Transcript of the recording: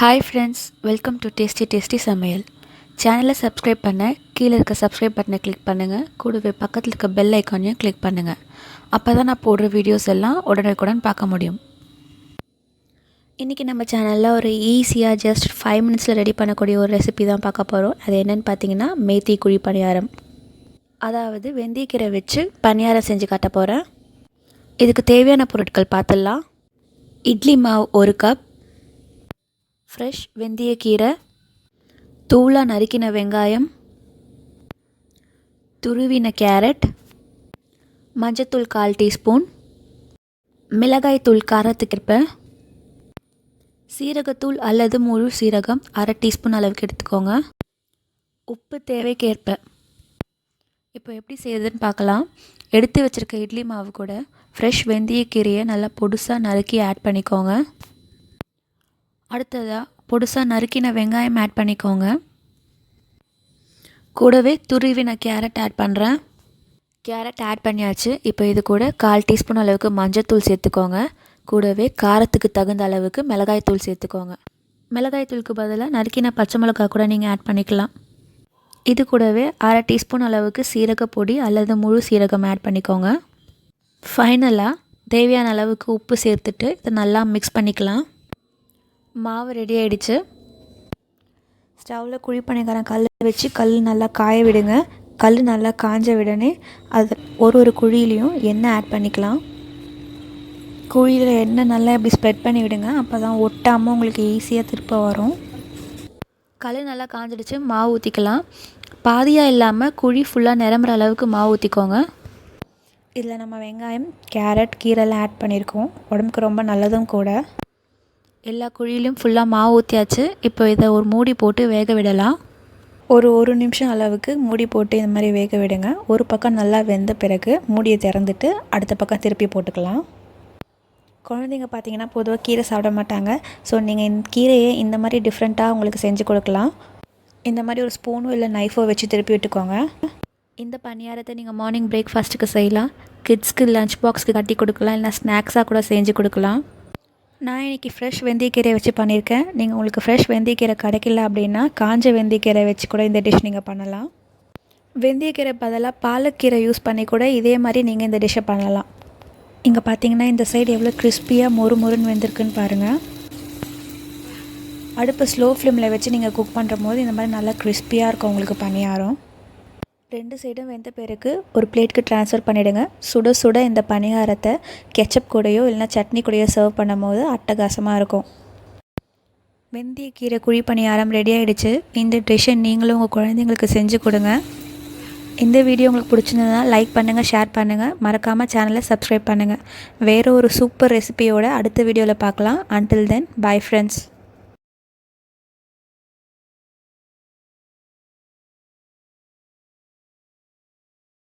Hi friends, welcome to Tastytastysamayal. சேனலை subscribe பண்ண கீழே இருக்க சப்ஸ்கிரைப் பட்டனை கிளிக் பண்ணுங்கள். கூடவே பக்கத்தில் இருக்க பெல் ஐக்கானையும் கிளிக் பண்ணுங்கள். அப்போ தான் நான் போடுற வீடியோஸ் எல்லாம் உடனுக்குடன் பார்க்க முடியும். இன்றைக்கி நம்ம சேனலில் ஒரு ஈஸியாக ஜஸ்ட் 5 மினிட்ஸில் ரெடி பண்ணக்கூடிய ஒரு ரெசிபி தான் பார்க்க போகிறோம். அது என்னென்னு பார்த்தீங்கன்னா மேத்தி குழி பணியாரம். அதாவது வெந்தயக்கீரை வச்சு பணியாரம் செஞ்சு காட்ட போகிறேன். இதுக்கு தேவையான பொருட்கள் பார்த்துடலாம். இட்லி மாவு 1 கப், ஃப்ரெஷ் வெந்தயக்கீரை, தூளாக நறுக்கின வெங்காயம், துருவின கேரட், மஞ்சத்தூள் 1/4 டீஸ்பூன், மிளகாய்த்தூள் காரத்துக்கேற்ப, சீரகத்தூள் அல்லது முழு சீரகம் 1/2 டீஸ்பூன் அளவுக்கு எடுத்துக்கோங்க, உப்பு தேவைக்கேற்ப. இப்போ எப்படி செய்யுதுன்னு பார்க்கலாம். எடுத்து வச்சுருக்க இட்லி மாவு கூட ஃப்ரெஷ் வெந்தயக்கீரையை நல்லா பொடுசாக நறுக்கி ஆட் பண்ணிக்கோங்க. அடுத்ததாக பொடுசாக நறுக்கின வெங்காயம் ஆட் பண்ணிக்கோங்க. கூடவே துருவின கேரட் ஆட் பண்ணுறேன். கேரட் ஆட் பண்ணியாச்சு. இப்போ இது கூட 1/4 டீஸ்பூன் அளவுக்கு மஞ்சத்தூள் சேர்த்துக்கோங்க. கூடவே காரத்துக்கு தகுந்த அளவுக்கு மிளகாய்த்தூள் சேர்த்துக்கோங்க. மிளகாய்த்தூளுக்கு பதிலாக நறுக்கின பச்சை மிளகாய் கூட நீங்கள் ஆட் பண்ணிக்கலாம். இது கூடவே 1/2 டீஸ்பூன் அளவுக்கு சீரகப்பொடி அல்லது முழு சீரகம் ஆட் பண்ணிக்கோங்க. ஃபைனலாக தேவையான அளவுக்கு உப்பு சேர்த்துட்டு இதை நல்லா மிக்ஸ் பண்ணிக்கலாம். மாவு ரெடி ஆகிடுச்சு. ஸ்டவ்வில் குழிப்பணியாரம் கல் வச்சு கல் நல்லா காய விடுங்க. கல் நல்லா காஞ்ச உடனே அது ஒரு குழியிலையும் எண்ணெய் ஆட் பண்ணிக்கலாம். குழியில் எண்ணெய் நல்லா இப்படி ஸ்ப்ரெட் பண்ணி விடுங்க. அப்போ தான் ஒட்டாமல் உங்களுக்கு ஈஸியாக திருப்ப வரும். கல் நல்லா காஞ்சிடுச்சு. மாவு ஊற்றிக்கலாம். பாதியாக இல்லாமல் குழி ஃபுல்லாக நிரம்புற அளவுக்கு மாவு ஊற்றிக்கோங்க. இதில் நம்ம வெங்காயம், கேரட், கீரைலாம் ஆட் பண்ணியிருக்கோம். உடம்புக்கு ரொம்ப நல்லதும் கூட. எல்லா குழியிலும் ஃபுல்லாக மாவு ஊற்றியாச்சு. இப்போ இதை ஒரு மூடி போட்டு வேக விடலாம். ஒரு நிமிஷம் அளவுக்கு மூடி போட்டு இந்த மாதிரி வேக விடுங்க. ஒரு பக்கம் நல்லா வெந்த பிறகு மூடியை திறந்துட்டு அடுத்த பக்கம் திருப்பி போட்டுக்கலாம். குழந்தைங்க பார்த்திங்கன்னா பொதுவாக கீரை சாப்பிட மாட்டாங்க. ஸோ நீங்கள் இந்த கீரையை இந்த மாதிரி டிஃப்ரெண்ட்டாக உங்களுக்கு செஞ்சு கொடுக்கலாம். இந்த மாதிரி ஒரு ஸ்பூனோ இல்லை நைஃபோ வச்சு திருப்பி விட்டுக்கோங்க. இந்த பணியாரத்தை நீங்கள் மார்னிங் பிரேக்ஃபாஸ்ட்டுக்கு செய்யலாம். கிட்ஸ்க்கு லஞ்ச் பாக்ஸ்க்கு கட்டி கொடுக்கலாம். இல்லைனா ஸ்நாக்ஸாக கூட செஞ்சு கொடுக்கலாம். நான் இன்றைக்கி ஃப்ரெஷ் வெந்தயக்கீரை வச்சு பண்ணியிருக்கேன். நீங்கள் உங்களுக்கு ஃப்ரெஷ் வெந்தயக்கீரை கிடைக்கல அப்படின்னா காஞ்ச வெந்தயக்கீரை வச்சு கூட இந்த டிஷ் நீங்கள் பண்ணலாம். வெந்தயக்கீரை பதிலாக பாலக்கீரை யூஸ் பண்ணி கூட இதே மாதிரி நீங்கள் இந்த டிஷ்ஷை பண்ணலாம். இங்கே பார்த்தீங்கன்னா இந்த சைடு எவ்வளோ கிறிஸ்பியாக மொறுன்னு வெந்திருக்குன்னு பாருங்கள். அடுப்பை ஸ்லோ ஃப்ளேமில் வச்சு நீங்கள் குக் பண்ணுற போது இந்த மாதிரி நல்லா கிறிஸ்பியாக இருக்கும் உங்களுக்கு பணியாரம். 2 சைடும் வெந்த பிறகு ஒரு பிளேட்டுக்கு ட்ரான்ஸ்ஃபர் பண்ணிவிடுங்க. சுட சுட இந்த பணியாரத்தை கெச்சப் கூடயோ இல்லைனா சட்னி கூடயோ சர்வ் பண்ணும் போது அட்டகாசமாக இருக்கும். வெந்தயக்கீரை குழி பணியாரம் ரெடி ஆகிடுச்சு. இந்த டிஷ்ஷை நீங்களும் உங்கள் குழந்தைங்களுக்கு செஞ்சு கொடுங்க. இந்த வீடியோ உங்களுக்கு பிடிச்சிருந்ததுனா லைக் பண்ணுங்கள், ஷேர் பண்ணுங்கள். மறக்காமல் சேனலை சப்ஸ்கிரைப் பண்ணுங்கள். வேறு ஒரு சூப்பர் ரெசிபியோட அடுத்த வீடியோவில் பார்க்கலாம். Until then, bye friends.